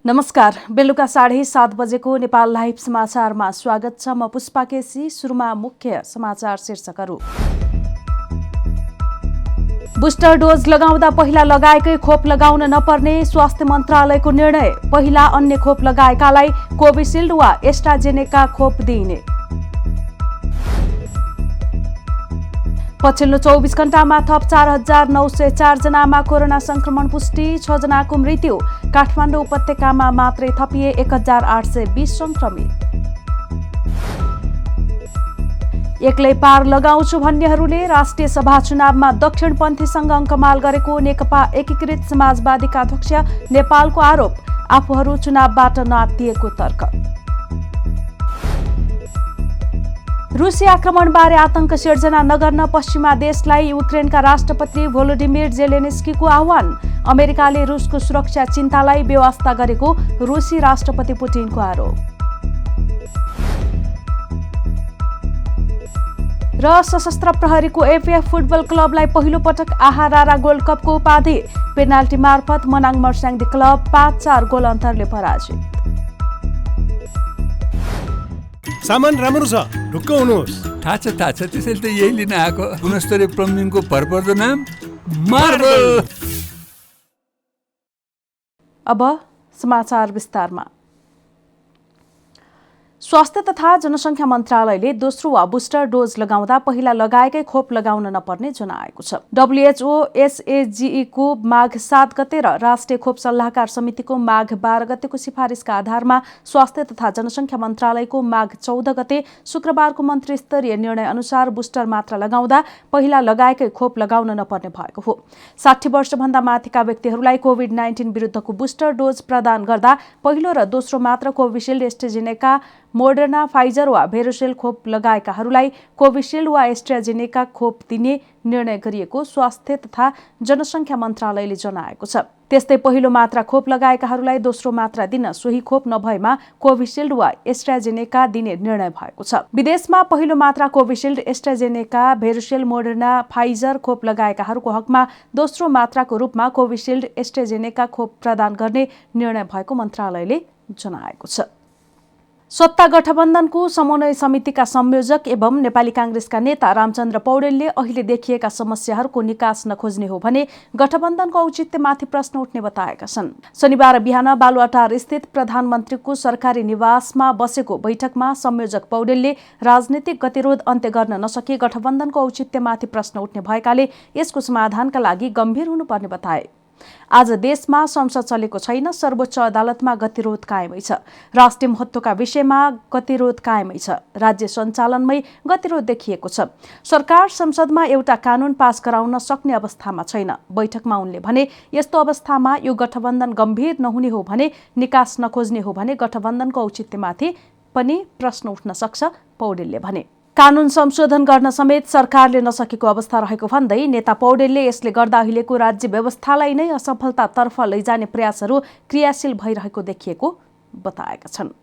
नमस्कार, बेलुका 7:30 बजेको नेपाल लाइभ समाचारमा स्वागत छ। म पुष्पा केसी। सुरुमा मुख्य समाचार शीर्षकहरू। बुस्टर डोज लगाउँदा पहिला लगाएकै खोप लगाउन नपर्ने स्वास्थ्य मन्त्रालयको निर्णय। पहिला अन्य खोप लगाएकालाई कोभिसिल्ड वा एस्ट्राजेनेका खोप दिइने। पछिल्लो 24 घण्टामा थप 4,904 जनामा कोरोना संक्रमण पुष्टि, 6 जनाको मृत्यु। काठमाडौँ उपत्यकामा मात्रै थपिए 1,820 संक्रमित। एक्लै पार लगाउँछु भन्नेहरूले राष्ट्रिय सभा चुनावमा दक्षिणपन्थीसँग अङ्कमाल गरेको नेकपा एकीकृत समाजवादीका अध्यक्ष नेपालको आरोप। आफूहरू चुनावबाट नातिएको तर्क। रुसी आक्रमणबारे आतंक सिर्जना नगर्न पश्चिमा देशलाई युक्रेनका राष्ट्रपति भोलोडिमिर जेलेन्स्कीको आह्वान। अमेरिकाले रुसको सुरक्षा चिन्तालाई बेवास्ता गरेको रुसी राष्ट्रपति पुटिनको आरोप। र सशस्त्र प्रहरीको एफएफ फुटबल क्लबलाई पहिलो पटक आहारारा गोल्ड कपको उपाधि। पेनाल्टी मार्फत मनाङ मर्स्याङ्दी क्लब 5-4 गोल अन्तरले पराजित। सामान राम्रो छ, ढुक्क हुनुहोस्। थाहा छ त्यसैले त यही लिन आएको। गुणस्तरीय प्लम्बिङको भरपर्दो नाम मार्बल। अब समाचार विस्तारमा। स्वास्थ्य तथा जनसङ्ख्या मन्त्रालयले दोस्रो वा बुस्टर डोज लगाउँदा पहिला लगाएकै खोप लगाउन नपर्ने जनाएको छ। डब्ल्युएचओ एसएजीईको माघ 7 गते र राष्ट्रिय खोप सल्लाहकार समितिको माघ 12 गतेको सिफारिसका आधारमा स्वास्थ्य तथा जनसङ्ख्या मन्त्रालयको माघ 14 गते शुक्रबारको मन्त्री स्तरीय निर्णय अनुसार बुस्टर मात्रा लगाउँदा पहिला लगाएकै खोप लगाउन नपर्ने भएको हो। 60 वर्षभन्दा माथिका व्यक्तिहरूलाई कोभिड-19 विरुद्धको बुस्टर डोज प्रदान गर्दा पहिलो र दोस्रो मात्र कोभिसिल्ड, एस्ट्राजेनेका, मोडर्ना, फाइजर वा भेरोसेल खोप लगाएकाहरूलाई कोभिसिल्ड वा एस्ट्राजेनेका खोप दिने निर्णय गरिएको स्वास्थ्य तथा जनसङ्ख्या मन्त्रालयले जनाएको छ। त्यस्तै पहिलो मात्रा खोप लगाएकाहरूलाई दोस्रो मात्रा दिन सोही खोप नभएमा कोभिसिल्ड वा एस्ट्राजेनेका दिने निर्णय भएको छ। विदेशमा पहिलो मात्रा कोभिसिल्ड, एस्ट्राजेनेका, भेरोसेल, मोडर्ना, फाइजर खोप लगाएकाहरूको हकमा दोस्रो मात्राको रूपमा कोभिसिल्ड, एस्ट्राजेनेका खोप प्रदान गर्ने निर्णय भएको मन्त्रालयले जनाएको छ। सत्ता गठबन्धनको समन्वय समितिका संयोजक एवं नेपाली कांग्रेसका नेता रामचन्द्र पौडेलले अहिले देखिएका समस्याहरूको निकास नखोज्ने हो भने गठबन्धनको औचित्यमाथि प्रश्न उठ्ने बताएका छन्। शनिबार बिहान बालुवाटार स्थित प्रधानमन्त्रीको सरकारी निवासमा बसेको बैठकमा संयोजक पौडेलले राजनीतिक गतिरोध अन्त्य गर्न नसके गठबन्धनको औचित्यमाथि प्रश्न उठ्ने भएकाले यसको समाधानका लागि गम्भीर हुनुपर्ने बताए। आज देशमा संसद चलेको छैन, सर्वोच्च अदालतमा गतिरोध कायमै छ। राष्ट्रिय महत्त्वका विषयमा गतिरोध कायमै छ। राज्य सञ्चालनमै गतिरोध देखिएको छ। सरकार संसदमा एउटा कानून पास गराउन सक्ने अवस्थामा छैन। बैठकमा उनले भने यस्तो अवस्थामा यो गठबन्धन गम्भीर नहुने हो भने, निकास नखोज्ने हो भने गठबन्धनको औचित्यमाथि पनि प्रश्न उठ्न सक्छ, पौडेलले भने। कानून संशोधन गर्न समेत सरकारले नसकेको अवस्था रहेको भन्दै नेता पौडेलले यसले गर्दा अहिलेको राज्य व्यवस्थालाई नै असफलतातर्फ लैजाने प्रयासहरू क्रियाशील भइरहेको देखिएको बताएका छन्।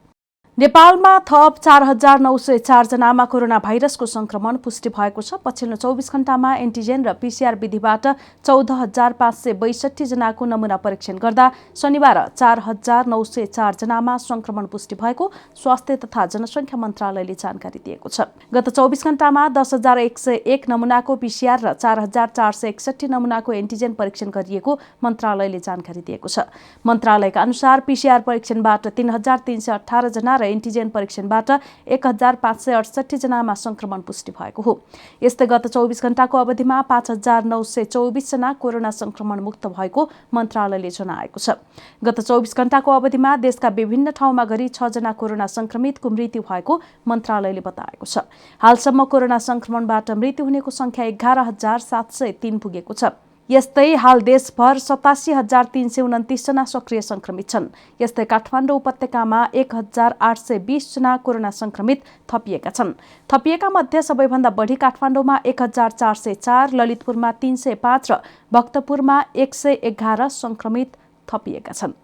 नेपालमा थप 4,904 जनामा कोरोना भाइरसको संक्रमण पुष्टि भएको छ। पछिल्लो 24 घण्टामा एन्टिजेन र पीसीआर विधिबाट 14,562 जनाको नमुना परीक्षण गर्दा शनिबार 4,904 जनामा संक्रमण पुष्टि भएको स्वास्थ्य तथा जनसङ्ख्या मन्त्रालयले जानकारी दिएको छ। गत 24 घण्टामा 10,101 नमुनाको पीसीआर र 4,461 नमुनाको एन्टिजेन परीक्षण गरिएको मन्त्रालयले जानकारी दिएको छ। मन्त्रालयका अनुसार पीसीआर परीक्षणबाट 3,318 जना र एन्टिजेन परीक्षणबाट 1,568 जनामा संक्रमण पुष्टि भएको हो। यस्तै गत 24 घण्टाको अवधिमा 5,924 जना कोरोना संक्रमण मुक्त भएको मन्त्रालयले जनाएको छ। गत 24 घण्टाको अवधिमा देशका विभिन्न ठाउँमा गरी 6 जना कोरोना संक्रमितको मृत्यु भएको मन्त्रालयले बताएको छ। हालसम्म कोरोना संक्रमणबाट मृत्यु हुनेको संख्या 11,703 पुगेको छ। यस्तै हाल देशभर 87,329 जना सक्रिय संक्रमित छन्। यस्तै काठमाडौँ उपत्यकामा 1,820 जना कोरोना संक्रमित थपिएका छन्। थपिएका मध्ये सबैभन्दा बढी काठमाडौँमा 1,404, ललितपुरमा 305 र भक्तपुरमा 111 संक्रमित थपिएका छन्।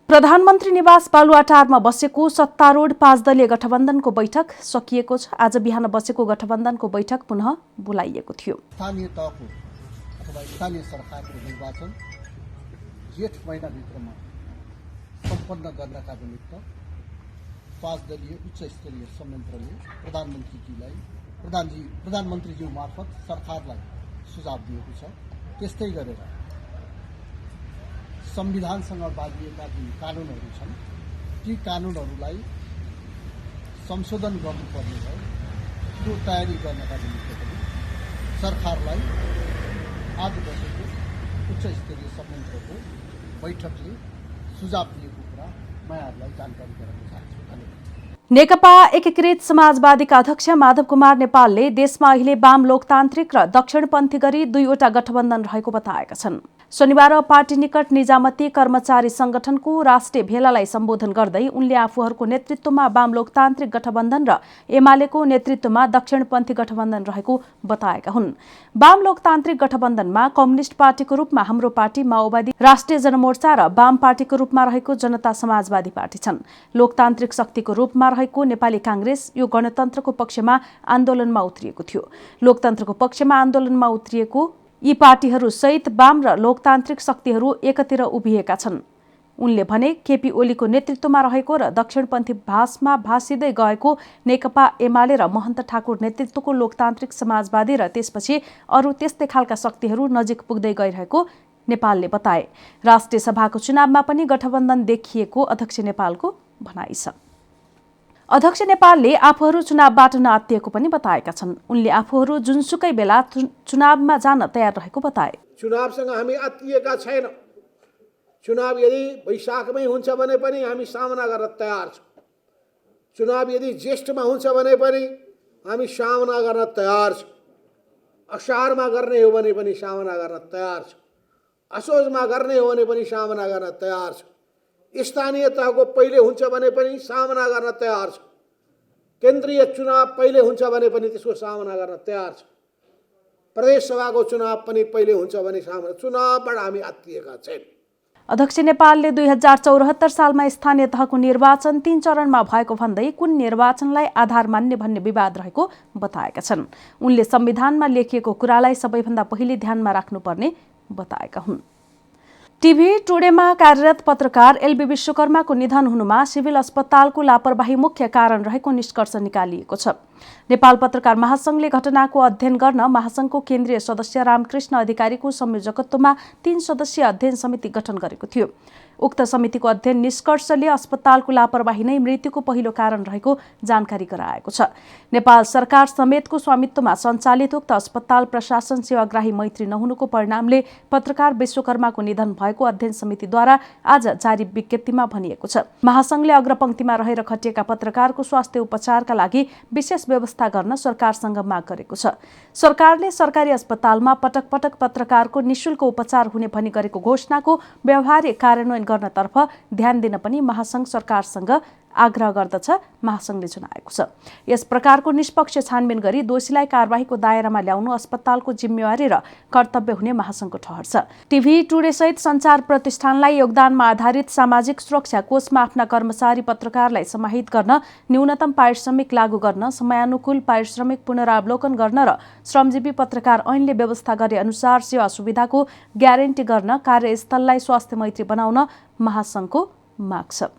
प्रधानमन्त्री निवास बालुवाटारमा बसेको सत्तारूढ 5 दलीय गठबन्धनको बैठक सकिएको छ। आज बिहान बसेको गठबन्धनको बैठक पुनः बोलाइएको थियो। स्थानीय सरकारको निर्वाचन जेठ महिनाभित्रमा सम्पन्न गर्नका निमित्त 5 दलीय उच्च स्तरीय संयन्त्रले प्रधानमन्त्रीज्यू मार्फत सरकारलाई सुझाव दिएको छ। त्यस्तै गरेर संविधानसँग बाँधिएका जुन कानुनहरू छन् ती कानुनहरूलाई संशोधन गर्नुपर्ने भयो। त्यो तयारी गर्नका निमित्त पनि सरकारलाई आज बसेको उच्च स्तरीय संयन्त्रको बैठकले सुझाव दिएको कुरा म यहाँहरूलाई जानकारी गराउन चाहन्छु। धन्यवाद। नेकपा एकीकृत समाजवादीका अध्यक्ष माधव कुमार नेपालले देशमा अहिले वाम लोकतान्त्रिक र दक्षिणपन्थी गरी दुईवटा गठबन्धन रहेको बताएका छन्। शनिबार पार्टी निकट निजामती कर्मचारी संगठनको राष्ट्रिय भेलालाई सम्बोधन गर्दै उनले आफूहरूको नेतृत्वमा वाम लोकतान्त्रिक गठबन्धन र एमालेको नेतृत्वमा दक्षिणपन्थी गठबन्धन रहेको बताएका हुन्। वाम लोकतान्त्रिक गठबन्धनमा कम्युनिस्ट पार्टीको रूपमा हाम्रो पार्टी, माओवादी राष्ट्रिय जनमोर्चा र वाम पार्टीको रूपमा रहेको जनता समाजवादी पार्टी छन्। लोकतान्त्रिक शक्तिको रूपमा रहेको नेपाली कांग्रेस यो गणतन्त्रको पक्षमा आन्दोलनमा उत्रिएको थियो। लोकतन्त्रको पक्षमा आन्दोलनमा उत्रिएको यी पार्टीहरू सहित वाम र लोकतान्त्रिक शक्तिहरू एकतिर उभिएका छन्। उनले भने केपी ओलीको नेतृत्वमा रहेको र दक्षिणपन्थी भाषमा भासिँदै गएको नेकपा एमाले र महन्त ठाकुर नेतृत्वको लोकतान्त्रिक समाजवादी र त्यसपछि अरू त्यस्तै खालका शक्तिहरू नजिक पुग्दै गइरहेको नेपालले बताए। राष्ट्रिय सभाको चुनावमा पनि गठबन्धन देखिएको अध्यक्ष नेपालको भनाइ छ। अध्यक्ष नेपालले आफूहरू चुनावबाट नआत्तिएको पनि बताएका छन्। उनले आफूहरू जुनसुकै बेला चुनावमा जान तयार रहेको बताए। चुनावसँग हामी आत्तिएका छैन। चुनाव यदि वैशाखमै हुन्छ भने पनि हामी सामना गर्न तयार छौँ। चुनाव यदि ज्येष्ठमा हुन्छ भने पनि हामी सामना गर्न तयार छौँ। असारमा गर्ने हो भने पनि सामना गर्न तयार छौँ। असोजमा गर्ने हो भने पनि सामना गर्न तयार छौँ। स्थानीय तहको पहिले हुन्छ भने पनि सामना गर्न तयार छ। केन्द्रीय चुनाव पहिले हुन्छ भने पनि त्यसको सामना गर्न तयार छ। प्रदेश सभाको चुनाव पनि पहिले हुन्छ भने सामना चुनावबाट हामी आत्तिएका छैनौँ। अध्यक्ष नेपालले 2074 सालमा स्थानीय तहको निर्वाचन 3 चरणमा भएको भन्दै कुन निर्वाचनलाई आधार मान्ने भन्ने विवाद रहेको बताएका छन्। उनले संविधानमा लेखिएको कुरालाई सबैभन्दा पहिले ध्यानमा राख्नुपर्ने बताएका हुन्। टिभी टुडेमा कार्यरत पत्रकार एलबी विश्वकर्माको निधन हुनुमा सिभिल अस्पतालको लापरवाही मुख्य कारण रहेको निष्कर्ष निकालिएको छ। नेपाल पत्रकार महासंघले घटनाको अध्ययन गर्न महासंघको केन्द्रीय सदस्य रामकृष्ण अधिकारीको संयोजकत्वमा 3 सदस्यीय अध्ययन समिति गठन गरेको थियो। उक्त समितिको अध्ययन निष्कर्षले अस्पतालको लापरवाही नै मृत्युको पहिलो कारण रहेको जानकारी गराएको छ। नेपाल सरकार समेतको स्वामित्वमा सञ्चालित उक्त अस्पताल प्रशासन सेवाग्राही मैत्री नहुनुको परिणामले पत्रकार विश्वकर्माको निधन भएको अध्ययन समितिद्वारा आज जारी विज्ञप्तिमा भनिएको छ। महासंघले अग्रपंक्तिमा रहेर खटिएका पत्रकारको स्वास्थ्य उपचारका लागि विशेष व्यवस्था गर्न सरकारसँग माग गरेको छ। सरकारले सरकारी अस्पतालमा पटक पटक पत्रकारको निशुल्क उपचार हुने भनी गरेको घोषणाको व्यवहारिक कार्यान्वयन गर्नतर्फ ध्यान दिन पनि महासंघ सरकारसँग आग्रह गर्दछ महासंघले जनाएको छ। यस प्रकारको निष्पक्ष छानबिन गरी दोषीलाई कारबाहीको दायरामा ल्याउनु अस्पतालको जिम्मेवारी र कर्तव्य हुने महासंघको ठहर छ। टिभी टुडे सहित सञ्चार प्रतिष्ठानलाई योगदानमा आधारित सामाजिक सुरक्षा कोषमा आफ्ना कर्मचारी पत्रकारलाई समाहित गर्न, न्यूनतम पारिश्रमिक लागू गर्न, समयानुकूल पारिश्रमिक पुनरावलोकन गर्न र श्रमजीवी पत्रकार ऐनले व्यवस्था गरे अनुसार सेवा सुविधाको ग्यारेन्टी गर्न कार्यस्थललाई स्वास्थ्य मैत्री बनाउन महासंघको माग छ।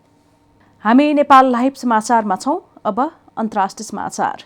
हामी नेपाल लाइभ समाचारमा छौं। अब अन्तर्राष्ट्रिय समाचार।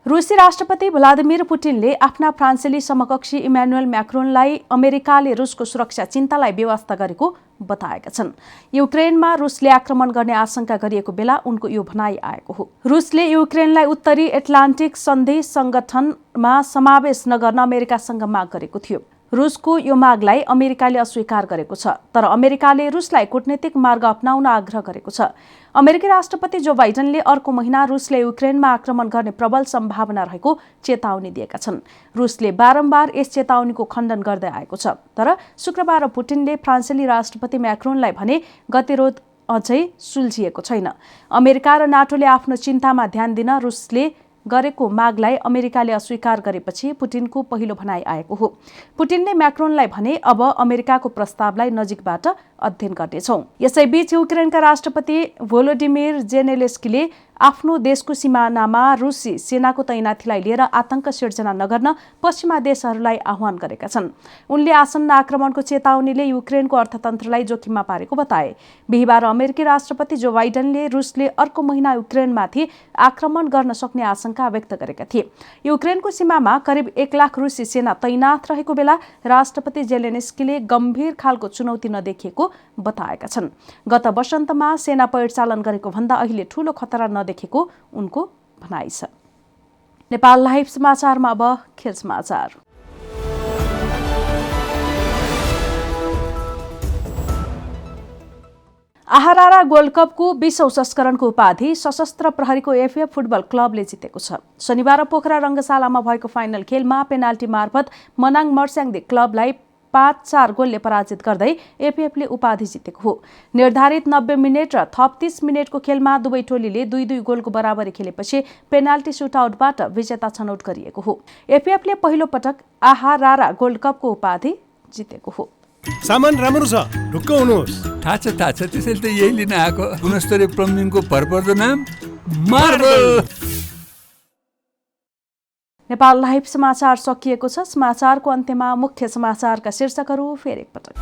रुसी राष्ट्रपति भ्लादिमिर पुटिनले आफ्ना फ्रान्सेली समकक्षी इमानुएल म्याक्रोनलाई अमेरिकाले रुसको सुरक्षा चिन्तालाई बेवास्ता गरेको बताएका छन्। युक्रेनमा रुसले आक्रमण गर्ने आशंका गरिएको बेला उनको यो भनाइ आएको हो। रुसले युक्रेनलाई उत्तरी एटलान्टिक सन्धि संगठनमा समावेश नगर्न अमेरिकासँग माग गरेको थियो। रुसको यो मागलाई अमेरिकाले अस्वीकार गरेको छ, तर अमेरिकाले रुसलाई कूटनीतिक मार्ग अपनाउन आग्रह गरेको छ। अमेरिकी राष्ट्रपति जो बाइडेनले अर्को महिना रुसले युक्रेनमा आक्रमण गर्ने प्रबल सम्भावना रहेको चेतावनी दिएका छन्। रुसले बारम्बार यस चेतावनीको खण्डन गर्दै आएको छ, तर शुक्रबार पुटिनले फ्रान्सेली राष्ट्रपति म्याक्रोनलाई भने गतिरोध अझै सुल्झिएको छैन। अमेरिका र नाटोले आफ्नो चिन्तामा ध्यान दिन रुसले गरेको मागलाई अमेरिकाले अस्वीकार गरेपछि पुटिनको पहिलो भनाइ आएको हो। पुटिनले म्याक्रोनलाई भने अब अमेरिकाको प्रस्तावलाई नजिकबाट अध्ययन गर्नेछौँ। यसैबीच युक्रेनका राष्ट्रपति भोलोडिमिर जेलेन्स्कीले आफ्नो देशको सिमानामा रुसी सेनाको तैनाथीलाई लिएर आतंक सिर्जना नगर्न पश्चिमा देशहरूलाई आह्वान गरेका छन्। उनले आसन्न आक्रमणको चेतावनीले युक्रेनको अर्थतन्त्रलाई जोखिममा पारेको बताए। बिहिबार अमेरिकी राष्ट्रपति जो बाइडेनले रुसले अर्को महिना युक्रेनमाथि आक्रमण गर्न सक्ने आशंका व्यक्त गरेका थिए। युक्रेनको सीमामा करिब 1 लाख रुसी सेना तैनाथ रहेको बेला राष्ट्रपति जेलेन्स्कीले गम्भीर खालको चुनौती नदेखिएको बताएका छन्। गत वसन्तमा सेना परिचालन गरेको भन्दा अहिले ठूलो खतरा नदेखेको उनको भनाइ छ। नेपाल लाइभ समाचारमा अब खेल समाचार। आहारारा गोल्ड कपको 20औं संस्करणको उपाधि सशस्त्र प्रहरीको एफएफ फुटबल क्लबले जितेको छ। शनिबार पोखरा रङ्गशालामा भएको फाइनल खेलमा पेनाल्टी मार्फत मनाङ मर्स्याङ्दी क्लबलाई 5-4 गोलले पराजित गर्दै एफएफले उपाधि जितेको हो। निर्धारित 90 मिनेट र थप 30 मिनेटको खेलमा दुवै टोलीले 2-2 गोलको बराबरी खेलेपछि पेनाल्टी सुटआउटबाट विजेता छनौट गरिएको हो। एफएफले पहिलो पटक आहारारा गोल्ड कपको उपाधि जितेको हो। सामान राम्रो छ, ढुक्क हुनुहोस्। थाहा छ त्यसैले त यही लिन आएको। गुणस्तरीय प्लम्बिङको भरपर्दो नाम मार्बल। नेपाल लाइभ समाचार सकिएको छ। समाचारको अन्त्यमा मुख्य समाचारका शीर्षकहरू फेरि एकपटक।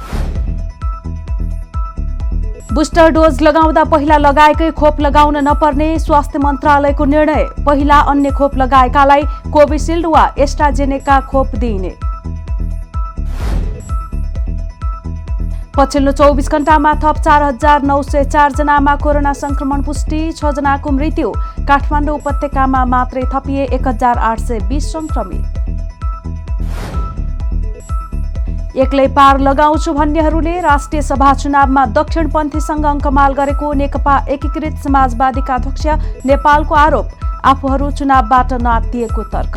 बुस्टर डोज लगाउँदा पहिला लगाएकै खोप लगाउन नपर्ने स्वास्थ्य मन्त्रालयको निर्णय। पहिला अन्य खोप लगाएकालाई कोभिसिल्ड वा एस्ट्राजेनेका खोप दिइने। पछिल्लो 24 घण्टामा थप 4,904 जनामा कोरोना संक्रमण पुष्टि, 6 जनाको मृत्यु। काठमाडौँ उपत्यकामा मात्रै थपिए 1,820 संक्रमित। एक्लै पार लगाउँछु भन्नेहरूले राष्ट्रिय सभा चुनावमा दक्षिणपन्थीसँग अङ्कमाल गरेको नेकपा एकीकृत समाजवादीका अध्यक्ष नेपालको आरोप। आफूहरू चुनावबाट नआत्तिएको तर्क।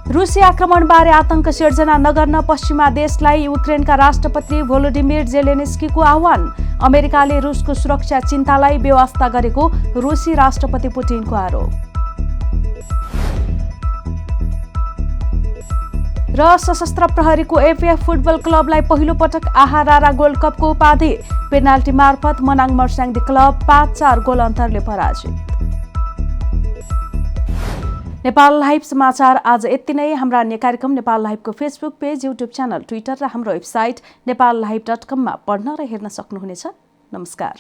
रुसी आक्रमणबारे आतंक सिर्जना नगर्न पश्चिमा देशलाई युक्रेनका राष्ट्रपति भोलोडिमिर जेलेन्स्कीको आह्वान। अमेरिकाले रुसको सुरक्षा चिन्तालाई बेवास्ता गरेको रुसी राष्ट्रपति पुटिनको आरोप। र सशस्त्र प्रहरीको एफएफ फुटबल क्लबलाई पहिलो पटक आहारारा गोल्ड कपको उपाधि। पेनाल्टी मार्फत मनाङ मर्स्याङ्दी क्लब 5-4 गोल अन्तरले पराजित। नेपाल लाइभ समाचार आज यति नै। हाम्रा अन्य कार्यक्रम नेपाल लाइभको Facebook page, YouTube channel, Twitter र हाम्रो वेबसाइट नेपाललाइभ.com मा पढ्न र हेर्न सक्नुहुनेछ। नमस्कार।